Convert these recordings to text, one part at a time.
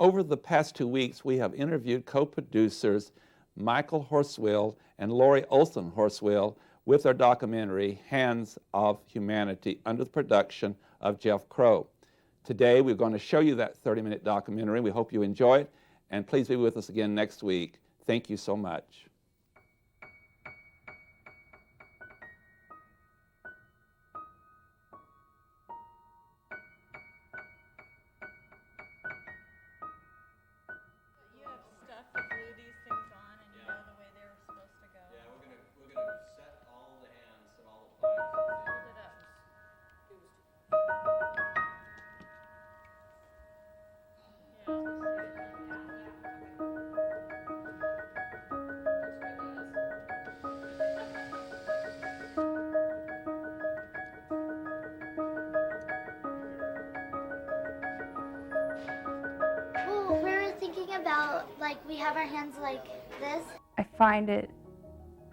Over the past 2 weeks, we have interviewed co-producers Michael Horswell and Lori Olson Horswell with their documentary, Hands of Humanity, under the production of Jeff Crow. Today, we're going to show you that 30-minute documentary. We hope you enjoy it, and please be with us again next week. Thank you so much. You have stuff to glue these things on, and you know the way they were supposed to go. Yeah, we're gonna set all the hands, set all the flags. Hold it up. Well, we were thinking about, we have our hands like this. I find it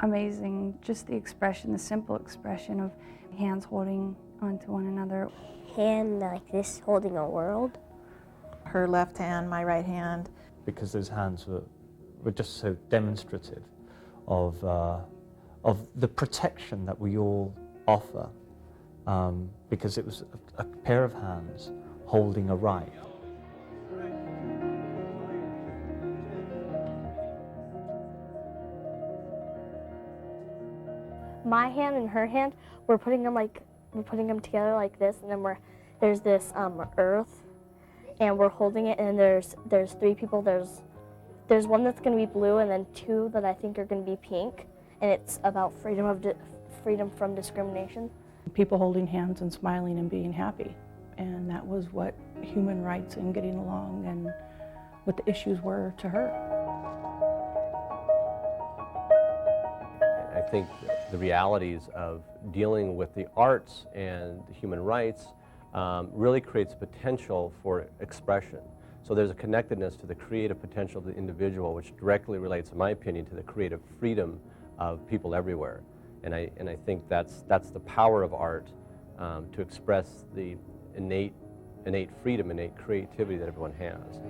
amazing, just the expression, the simple expression of hands holding onto one another. Hand like this holding a world. Her left hand, my right hand. Because those hands were just so demonstrative of the protection that we all offer, because it was a pair of hands holding a right. My hand and her hand, we're putting them together like this, and then there's this earth, and we're holding it, and there's three people. There's one that's going to be blue, and then two that I think are going to be pink, and it's about freedom from discrimination. People holding hands and smiling and being happy, and that was what human rights and getting along and what the issues were to her. I think the realities of dealing with the arts and human rights really creates potential for expression. So there's a connectedness to the creative potential of the individual, which directly relates, in my opinion, to the creative freedom of people everywhere. And I think that's the power of art, to express the innate freedom, innate creativity that everyone has.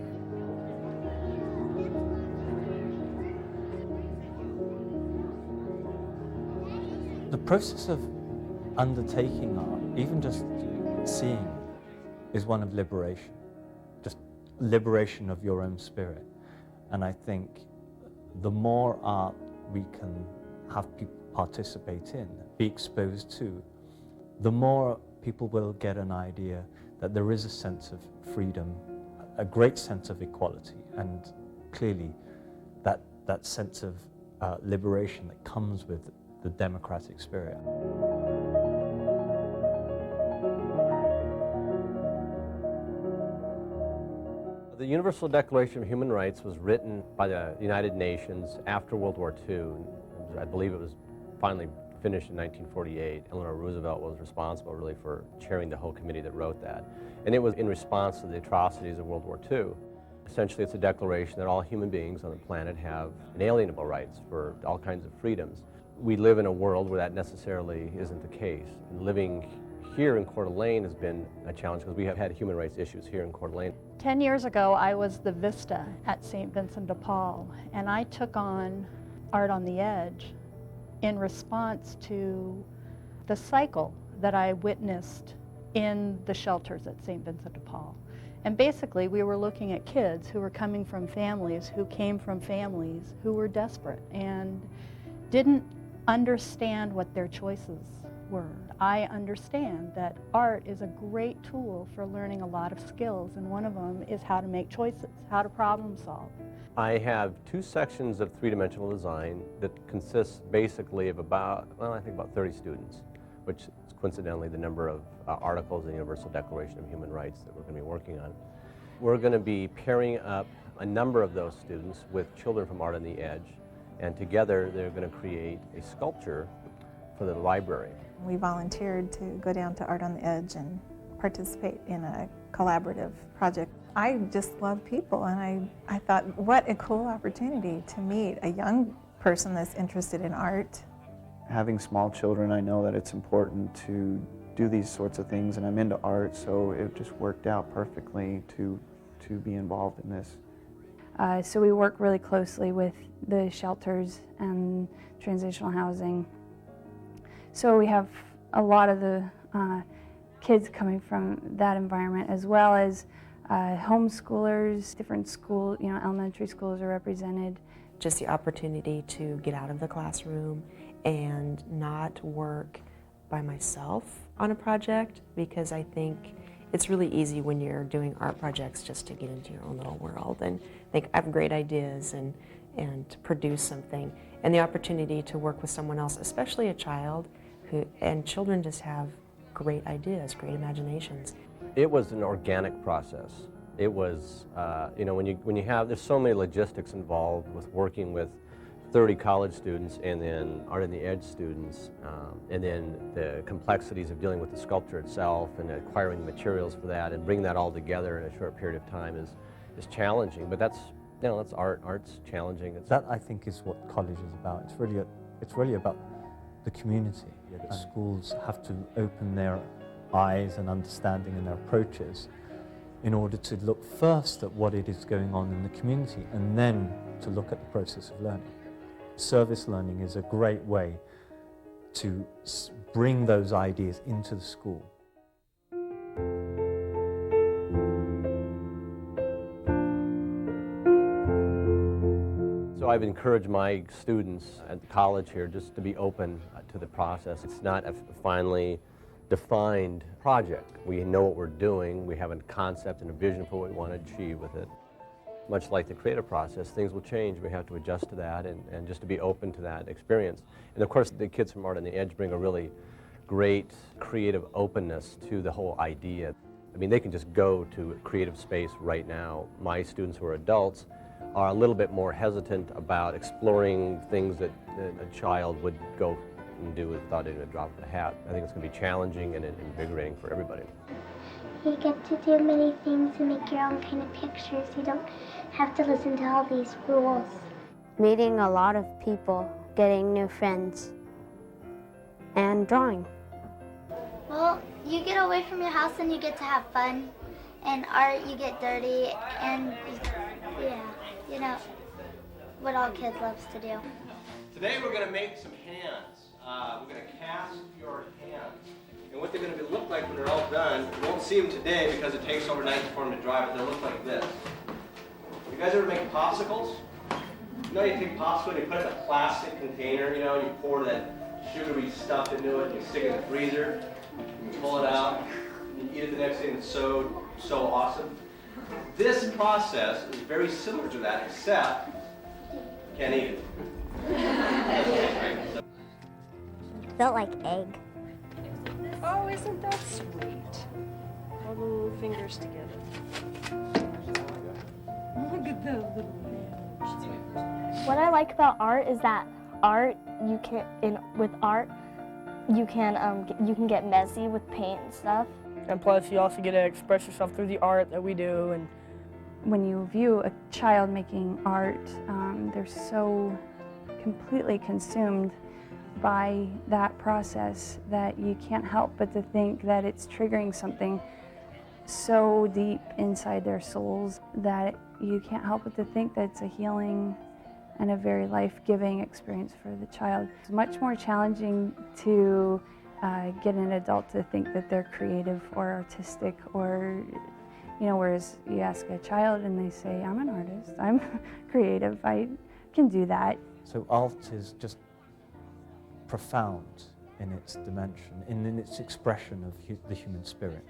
The process of undertaking art, even just seeing, is one of liberation, just liberation of your own spirit. And I think the more art we can have people participate in, be exposed to, the more people will get an idea that there is a sense of freedom, a great sense of equality, and clearly that sense of liberation that comes with the democratic spirit. The Universal Declaration of Human Rights was written by the United Nations after World War II. I believe it was finally finished in 1948. Eleanor Roosevelt was responsible really for chairing the whole committee that wrote that. And it was in response to the atrocities of World War II. Essentially, it's a declaration that all human beings on the planet have inalienable rights for all kinds of freedoms. We live in a world where that necessarily isn't the case. And living here in Coeur d'Alene has been a challenge because we have had human rights issues here in Coeur d'Alene. 10 years ago, I was the Vista at St. Vincent de Paul, and I took on Art on the Edge in response to the cycle that I witnessed in the shelters at St. Vincent de Paul. And basically, we were looking at kids who were coming from families who came from families who were desperate and didn't understand what their choices were. I understand that art is a great tool for learning a lot of skills, and one of them is how to make choices, how to problem solve. I have two sections of three-dimensional design that consists basically of about 30 students, which is coincidentally the number of articles in the Universal Declaration of Human Rights that we're going to be working on. We're going to be pairing up a number of those students with children from Art on the Edge, and together they're going to create a sculpture for the library. We volunteered to go down to Art on the Edge and participate in a collaborative project. I just love people, and I thought, what a cool opportunity to meet a young person that's interested in art. Having small children, I know that it's important to do these sorts of things, and I'm into art, so it just worked out perfectly to to be involved in this? So we work really closely with the shelters and transitional housing. So we have a lot of the kids coming from that environment, as well as homeschoolers, different school, elementary schools are represented. Just the opportunity to get out of the classroom and not work by myself on a project, because I think it's really easy when you're doing art projects just to get into your own little world and think I have great ideas and produce something. And the opportunity to work with someone else, especially a child, and children just have great ideas, great imaginations. It was an organic process. It was, when you have, there's so many logistics involved with working with 30 college students and then Art on the Edge students, and then the complexities of dealing with the sculpture itself and acquiring materials for that and bringing that all together in a short period of time is challenging. But that's art. Art's challenging. That, I think, is what college is about. It's really about the community. Schools have to open their eyes and understanding and their approaches in order to look first at what it is going on in the community and then to look at the process of learning. Service learning is a great way to bring those ideas into the school. So I've encouraged my students at the college here just to be open to the process. It's not a finally defined project. We know what we're doing, we have a concept and a vision for what we want to achieve with it. Much like the creative process, things will change. We have to adjust to that and just to be open to that experience. And of course, the kids from Art on the Edge bring a really great creative openness to the whole idea. I mean, they can just go to a creative space right now. My students who are adults are a little bit more hesitant about exploring things that a child would go and do without even a drop of a hat. I think it's going to be challenging and invigorating for everybody. You get to do many things and make your own kind of pictures. You don't have to listen to all these rules. Meeting a lot of people, getting new friends, and drawing. Well, you get away from your house and you get to have fun. And art, you get dirty, and what all kids loves to do. Today we're going to make some hands. We're going to cast your hands. And what they're going to look like when they're all done, you won't see them today because it takes overnight for them to dry, but they'll look like this. You guys ever make popsicles? You take popsicle and you put it in a plastic container, and you pour that sugary stuff into it, and you stick it in the freezer, and you pull it out, and you eat it the next day, and it's so awesome. This process is very similar to that, except you can't eat it. Felt like egg. Oh, isn't that sweet? All the little fingers together. Look at those little fingers. What I like about art is that with art, you can get messy with paint and stuff. And plus, you also get to express yourself through the art that we do. And when you view a child making art, they're so completely consumed by that process that you can't help but to think that it's triggering something so deep inside their souls that you can't help but to think that it's a healing and a very life-giving experience for the child. It's much more challenging to get an adult to think that they're creative or artistic, or whereas you ask a child and they say, I'm an artist, I'm creative, I can do that. So art is just profound in its dimension, in its expression of the human spirit.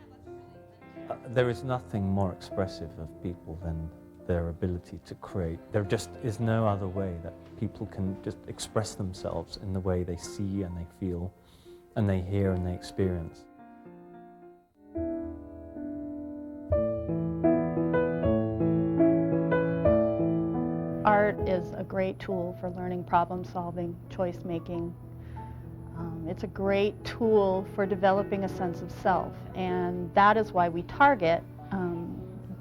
There is nothing more expressive of people than their ability to create. There just is no other way that people can just express themselves in the way they see and they feel and they hear and they experience. Art is a great tool for learning problem solving, choice making. It's a great tool for developing a sense of self, and that is why we target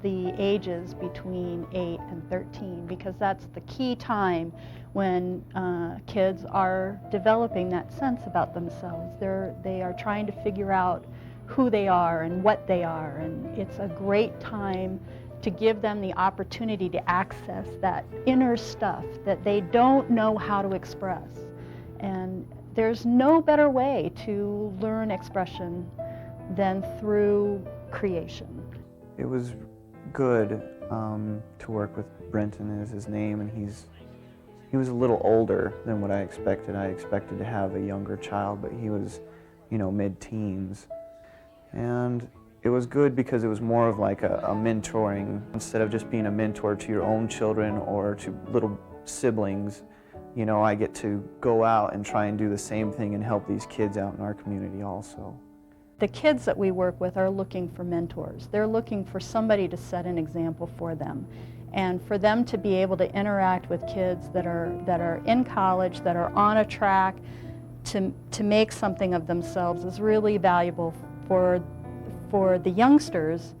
the ages between 8 and 13, because that's the key time when kids are developing that sense about themselves. They are trying to figure out who they are and what they are, and it's a great time to give them the opportunity to access that inner stuff that they don't know how to express. And there's no better way to learn expression than through creation. It was good to work with Brenton, is his name, and he was a little older than what I expected. I expected to have a younger child, but he was, mid-teens. And it was good because it was more of like a mentoring. Instead of just being a mentor to your own children or to little siblings, I get to go out and try and do the same thing and help these kids out in our community also. The kids that we work with are looking for mentors. They're looking for somebody to set an example for them. And for them to be able to interact with kids that are in college, that are on a track to make something of themselves is really valuable for the youngsters.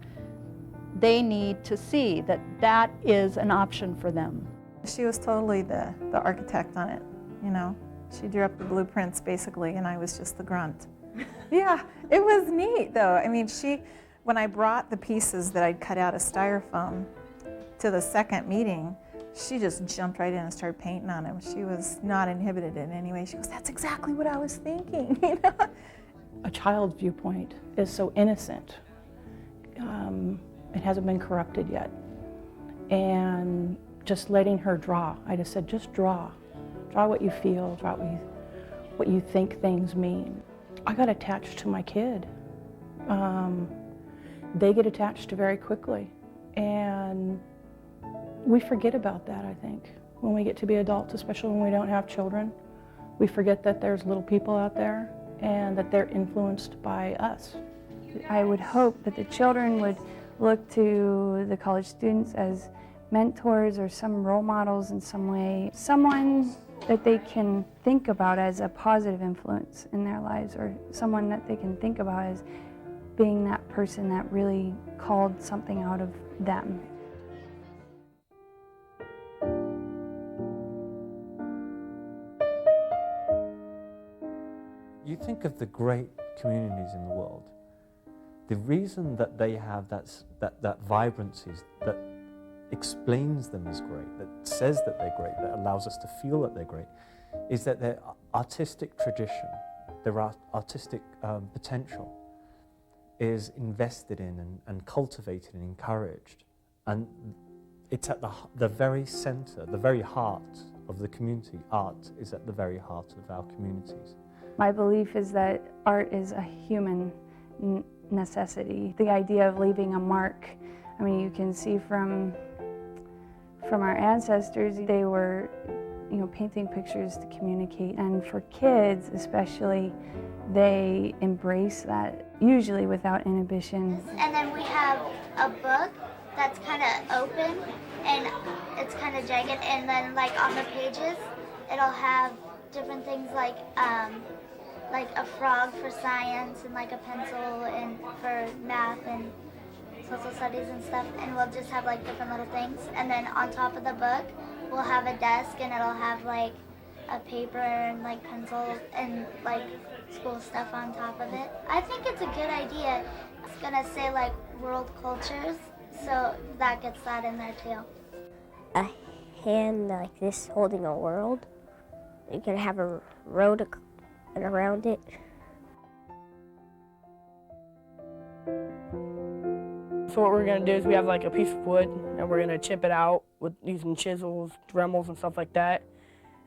They need to see that that is an option for them. She was totally the architect on it, She drew up the blueprints basically, and I was just the grunt. Yeah, it was neat though. I mean, when I brought the pieces that I'd cut out of styrofoam to the second meeting, she just jumped right in and started painting on them. She was not inhibited in any way. She goes, "That's exactly what I was thinking." A child's viewpoint is so innocent. It hasn't been corrupted yet. And just letting her draw. I just said, just draw. Draw what you feel, draw what you think things mean. I got attached to my kid. They get attached very quickly. And we forget about that, I think, when we get to be adults, especially when we don't have children. We forget that there's little people out there and that they're influenced by us. I would hope that the children would look to the college students as mentors or some role models in some way, someone that they can think about as a positive influence in their lives, or someone that they can think about as being that person that really called something out of them. You think of the great communities in the world. The reason that they have that vibrancy, that explains them as great, that says that they're great, that allows us to feel that they're great, is that their artistic tradition, their artistic potential is invested in and cultivated and encouraged. And it's at the very center, the very heart of the community. Art is at the very heart of our communities. My belief is that art is a human necessity. The idea of leaving a mark, I mean, you can see from our ancestors, they were, painting pictures to communicate. And for kids especially, they embrace that, usually without inhibition. And then we have a book that's kind of open and it's kind of jagged, and then like on the pages, it'll have different things like a frog for science and like a pencil and for math and social studies and stuff, and we'll just have like different little things. And then on top of the book, we'll have a desk and it'll have like a paper and like pencils and like school stuff on top of it. I think it's a good idea. It's gonna say like world cultures, so that gets that in there too. A hand like this holding a world. You can have a road and around it. So what we're gonna do is we have like a piece of wood and we're gonna chip it out with using chisels, Dremels, and stuff like that.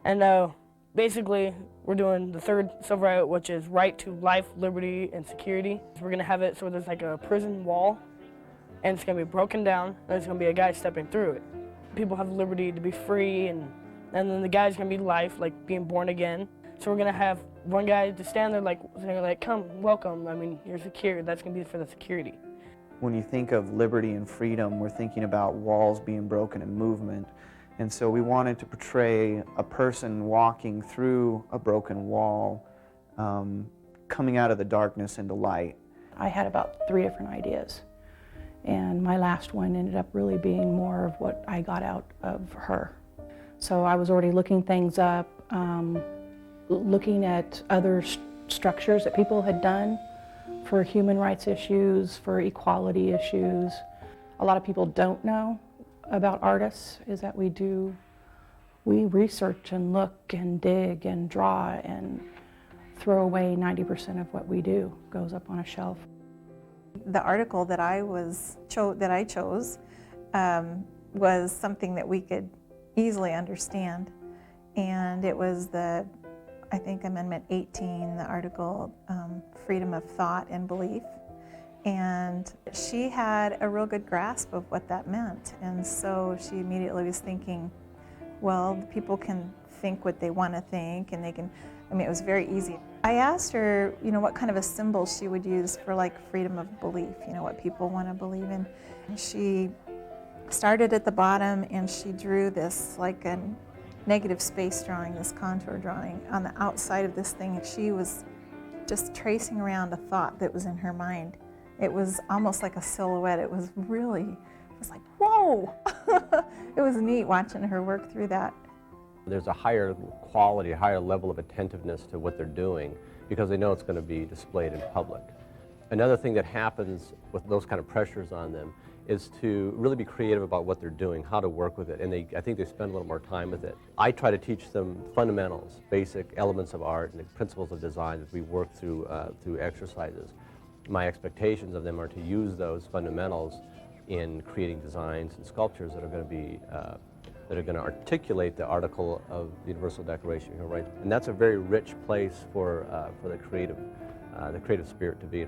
And basically we're doing the third civil right, which is right to life, liberty, and security. So we're gonna have it so there's like a prison wall, and it's gonna be broken down, and there's gonna be a guy stepping through it. People have the liberty to be free, and then the guy's gonna be life, like being born again. So we're gonna have one guy to stand there saying like, come, welcome, I mean, you're secure. That's gonna be for the security. When you think of liberty and freedom, we're thinking about walls being broken and movement. And so we wanted to portray a person walking through a broken wall, coming out of the darkness into light. I had about 3 different ideas, and my last one ended up really being more of what I got out of her. So I was already looking things up, looking at other structures that people had done for human rights issues, for equality issues. a lot of people don't know about artists is that we research and look and dig and draw and throw away 90% of what we do goes up on a shelf. The article that I chose was something that we could easily understand, and it was I think Amendment 18, the article Freedom of Thought and Belief. And she had a real good grasp of what that meant. And so she immediately was thinking, well, people can think what they want to think, and they can, I mean, it was very easy. I asked her, you know, what kind of a symbol she would use for like freedom of belief, you know, what people want to believe in. And she started at the bottom and she drew this like a negative space drawing, this contour drawing on the outside of this thing, and she was just tracing around a thought that was in her mind. It was almost like a silhouette. It was like, whoa! It was neat watching her work through that. There's a higher quality, a higher level of attentiveness to what they're doing because they know it's going to be displayed in public. Another thing that happens with those kind of pressures on them is to really be creative about what they're doing, how to work with it, and I think they spend a little more time with it. I try to teach them fundamentals, basic elements of art and the principles of design that we work through exercises. My expectations of them are to use those fundamentals in creating designs and sculptures that are going to be that are going to articulate the article of the Universal Declaration of Human Rights, and that's a very rich place for the creative spirit to be.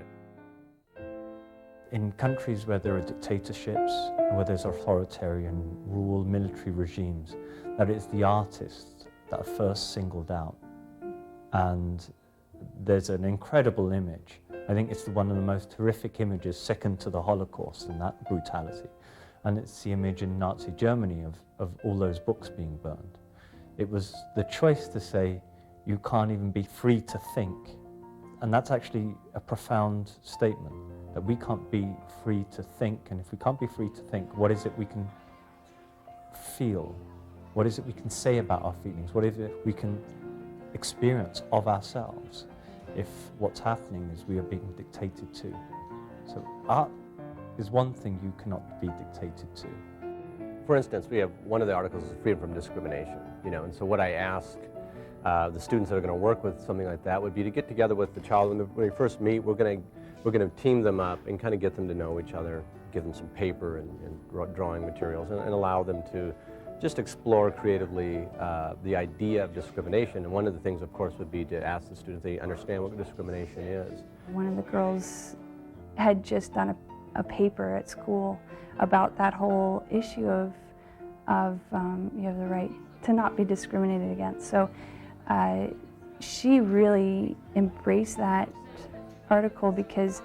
In countries where there are dictatorships, where there's authoritarian rule, military regimes, that it's the artists that are first singled out. And there's an incredible image. I think it's one of the most horrific images, second to the Holocaust and that brutality. And it's the image in Nazi Germany of all those books being burned. It was the choice to say, you can't even be free to think. And that's actually a profound statement, that we can't be free to think. And if we can't be free to think, what is it we can feel? What is it we can say about our feelings? What is it we can experience of ourselves if what's happening is we are being dictated to? So art is one thing you cannot be dictated to. For instance, we have one of the articles is freedom from discrimination, you know, and so what I ask the students that are going to work with something like that would be to get together with the child when they first meet. We're going to team them up and kind of get them to know each other, give them some paper and drawing materials, and allow them to just explore creatively the idea of discrimination. And one of the things, of course, would be to ask the students if they understand what discrimination is. One of the girls had just done a paper at school about that whole issue of you have the right to not be discriminated against. So she really embraced that article because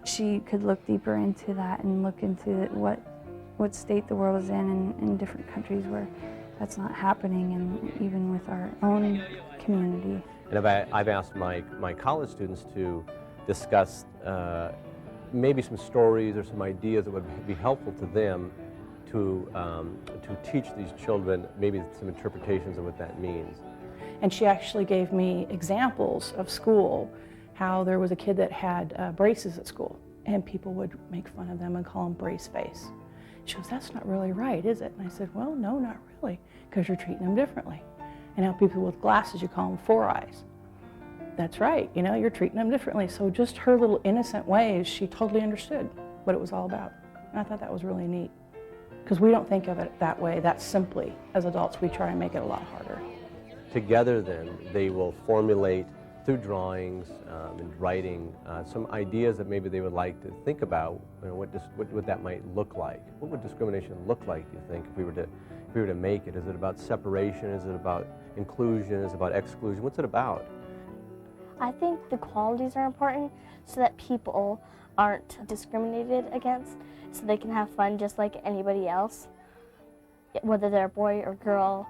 she could look deeper into that and look into what state the world is in different countries where that's not happening, and even with our own community. And I've asked my college students to discuss maybe some stories or some ideas that would be helpful to them to teach these children maybe some interpretations of what that means. And she actually gave me examples of school, how there was a kid that had braces at school, and people would make fun of them and call them brace face. She goes, that's not really right, is it? And I said, well, no, not really, because you're treating them differently. And now people with glasses, you call them four eyes. That's right, you know, you're treating them differently. So just her little innocent ways, she totally understood what it was all about. And I thought that was really neat, because we don't think of it that way, that simply. As adults, we try and make it a lot harder. Together then, they will formulate through drawings and writing some ideas that maybe they would like to think about, you know, what that might look like. What would discrimination look like, do you think, if we were to make it? Is it about separation? Is it about inclusion? Is it about exclusion? What's it about? I think the qualities are important so that people aren't discriminated against, so they can have fun just like anybody else, whether they're a boy or girl,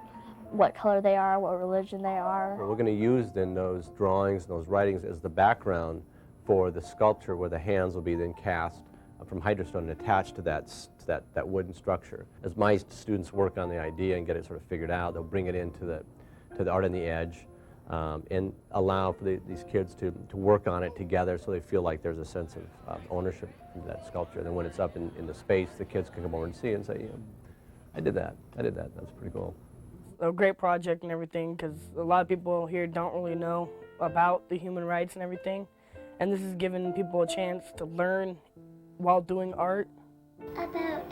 what color they are, what religion they are. We're going to use then those drawings and those writings as the background for the sculpture, where the hands will be then cast from hydrostone and attached to that wooden structure. As my students work on the idea and get it sort of figured out, they'll bring it into the Art on the Edge and allow for these kids to work on it together so they feel like there's a sense of ownership in that sculpture. And then when it's up in the space, the kids can come over and see it and say, yeah, I did that, that's pretty cool. A great project and everything, because a lot of people here don't really know about the human rights and everything. And this is giving people a chance to learn while doing art. About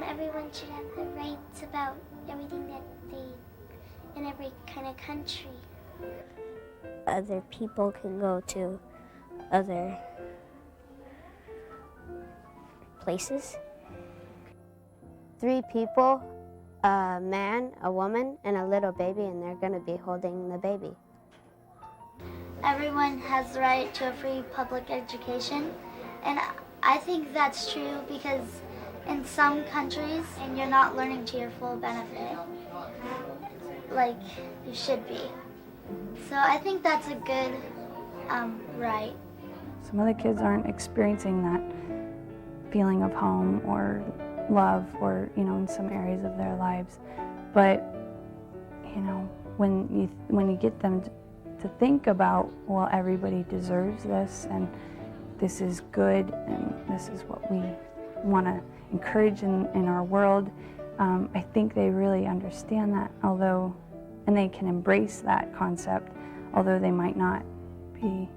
everyone should have the rights about everything that they, in every kind of country. Other people can go to other places. 3 people, a man, a woman, and a little baby, and they're going to be holding the baby. Everyone has the right to a free public education, and I think that's true because in some countries, and you're not learning to your full benefit, like you should be. So I think that's a good right. Some of the kids aren't experiencing that feeling of home or love, or in some areas of their lives. But when you get them to think about, well, everybody deserves this, and this is good, and this is what we want to encourage in our world, I think they really understand that, and they can embrace that concept, although they might not be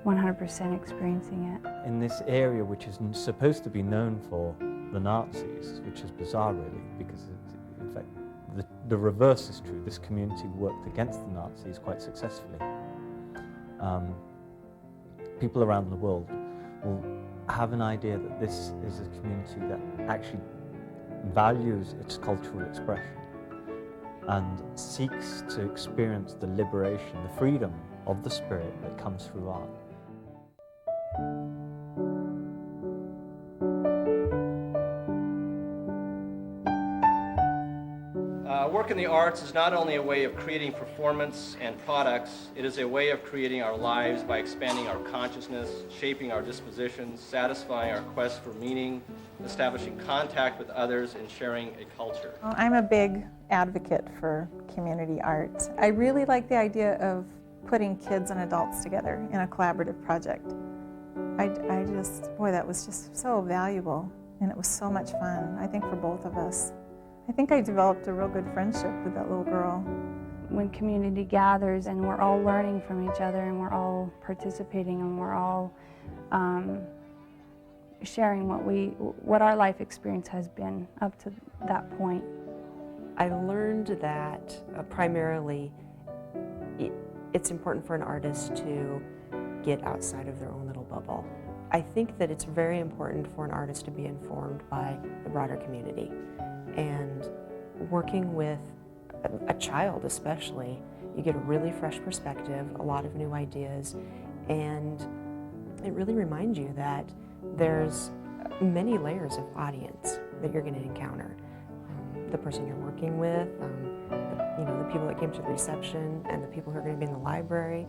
100% experiencing it. In this area which is supposed to be known for the Nazis, which is bizarre really, because in fact the reverse is true. This community worked against the Nazis quite successfully. People around the world will have an idea that this is a community that actually values its cultural expression and seeks to experience the liberation, the freedom of the spirit that comes through art. Work in the arts is not only a way of creating performance and products, it is a way of creating our lives by expanding our consciousness, shaping our dispositions, satisfying our quest for meaning, establishing contact with others, and sharing a culture. Well, I'm a big advocate for community art. I really like the idea of putting kids and adults together in a collaborative project. Boy, that was just so valuable, and it was so much fun, I think, for both of us. I think I developed a real good friendship with that little girl. When community gathers and we're all learning from each other and we're all participating and we're all sharing what our life experience has been up to that point. I learned that primarily it's important for an artist to get outside of their own little bubble. I think that it's very important for an artist to be informed by the broader community. And working with a child especially, you get a really fresh perspective, a lot of new ideas, and it really reminds you that there's many layers of audience that you're going to encounter. The person you're working with, the people that came to the reception, and the people who are going to be in the library.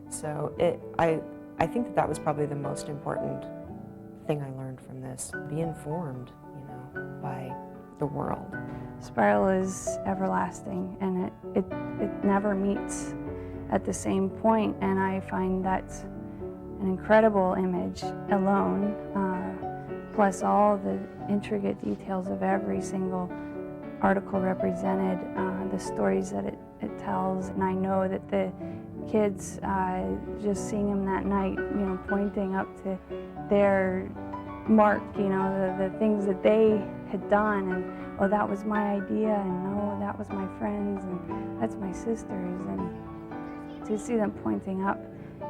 So I think that was probably the most important thing I learned from this. Be informed, by the world. Spiral is everlasting, and it never meets at the same point, and I find that's an incredible image alone, plus all the intricate details of every single article represented, the stories that it tells, and I know that the kids, just seeing them that night, pointing up to their mark, the things that they had done, and oh, that was my idea, and oh, that was my friends, and that's my sister's, and to see them pointing up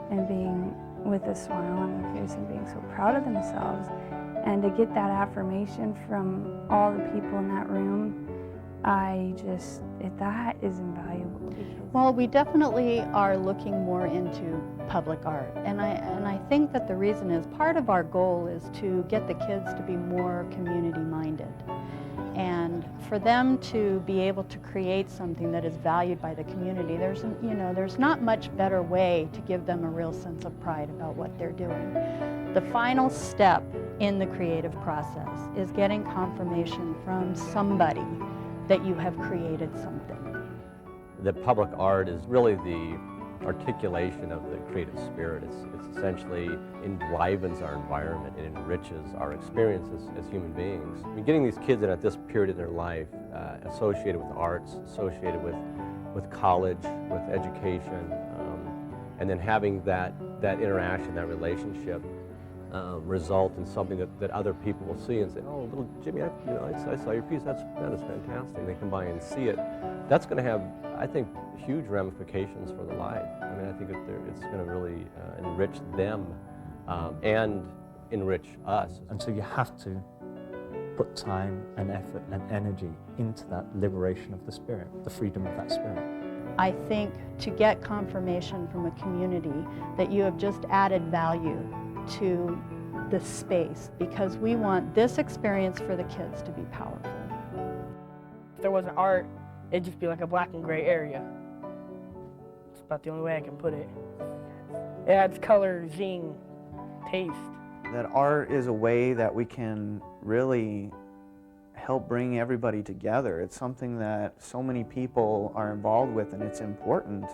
and being with a smile on their face and being so proud of themselves, and to get that affirmation from all the people in that room, that is invaluable. Well, we definitely are looking more into public art, and I think that the reason is part of our goal is to get the kids to be more community-minded, and for them to be able to create something that is valued by the community. There's not much better way to give them a real sense of pride about what they're doing. The final step in the creative process is getting confirmation from somebody that you have created something. that public art is really the articulation of the creative spirit. It's essentially enlivens our environment and enriches our experiences as human beings. I mean, getting these kids in at this period of their life associated with arts, associated with college, with education, and then having that interaction, that relationship result in something that other people will see and say, oh, little Jimmy, I saw your piece, that is fantastic. They come by and see it. That's going to have, I think, huge ramifications for their life. I mean, I think it's going to really enrich them and enrich us. And so you have to put time and effort and energy into that liberation of the spirit, the freedom of that spirit. I think to get confirmation from a community that you have just added value to the space, because we want this experience for the kids to be powerful. If there wasn't art, it'd just be like a black and gray area. It's about the only way I can put it. It adds color, zing, taste. That art is a way that we can really help bring everybody together. It's something that so many people are involved with, and it's important.